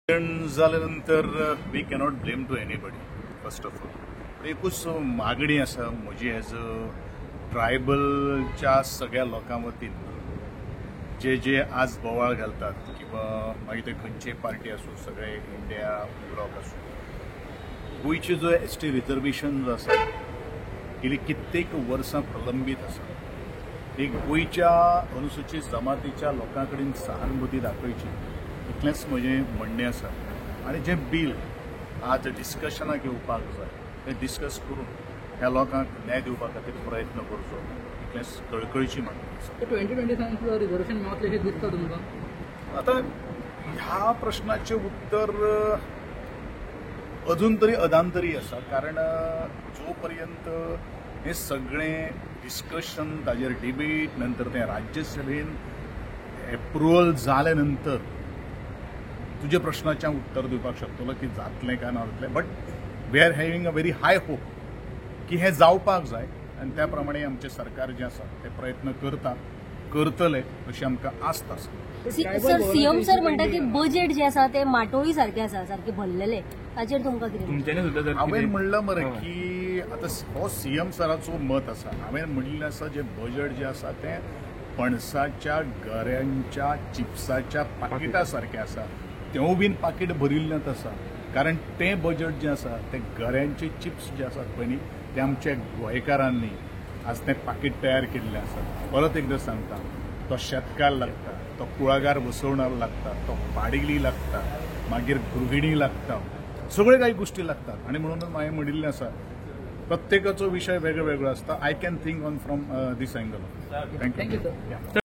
जाल्यानंतर we cannot blame to anybody. First of all एकूच मागणी आसा म्हजी एज अ ट्रायबलच्या सगळ्या लोकां वतीन जे जे आज बोवाळ घालतात किंवा मागीर ते खंयचीय पार्टी आसूं, सगळे इंडिया ब्लॉक आसूं, गोंयचे जो एसटी रिजर्वेशन जो आसा गेली कित्येक वर्सां प्रलंबीत आसा. एक गोंयच्या अनुसूचित जमातीच्या लोकां कडेन सहानुभूती दाखोवची इतलेंच म्हजें म्हणणें आसा. आनी जें बिल आज डिस्कशनाक येवपाक जाय तें डिस्कस करून ह्या लोकांक न्याय दिवपा खातीर प्रयत्न करचो इतलेंच कळकळीची मागणी आसा. 2027 रिझर्वेशन मेळटलें हें दिसता तुमकां? आता ह्या प्रश्नाचें उत्तर अजून तरी अधांतरी आसा, कारण जो पर्यंत हे सगळें डिस्कशन ताजेर डिबेट नंतर तें राज्यसभेन एप्रुवल जाले नंतर तुज्या प्रश्नाचें उत्तर दिवपाक शकतलो की जातलें काय ना जातलें. But we are having a very high hope की हें जावपाक जाय आनी त्या प्रमाणे आमचें सरकार जें आसा तें प्रयत्न करतले अशी आमकां आस्त आसा. सर, सीएम सर म्हणटा की बजेट जे आसा ते माटोळी सारखे आसा, सारखे भरलेले. ताचेर तुमकां कितें? हांवें म्हणलां मरे की आतां हो सीएम सराचो मत आसा. हांवें म्हणिल्लें आसा जें बजेट जें आसा तें पणसाच्या गऱ्यांच्या चिप्साच्या पाकिटा सारकें आसा. तेवूय बीन पाकीट भरिल्लेंच आसा, कारण तें बजेट जें आसा तें गऱ्यांचे चिप्स जे आसात पळय न्ही ते आमच्या गोंयकारांनी आज तें पाकीट तयार केल्लें आसा. परत एकदां सांगता, तो शेतकार लागता, तो कुळागर बसवणार लागता, तो पाडेली लागता, मागीर गृहिणी लागता, सगळ्यो काही गोष्टी लागतात. आनी म्हणून हांवें म्हणिल्लें आसा प्रत्येकाचो विशय वेगळो वेगळो आसता. I can think on from this angle. Thank you.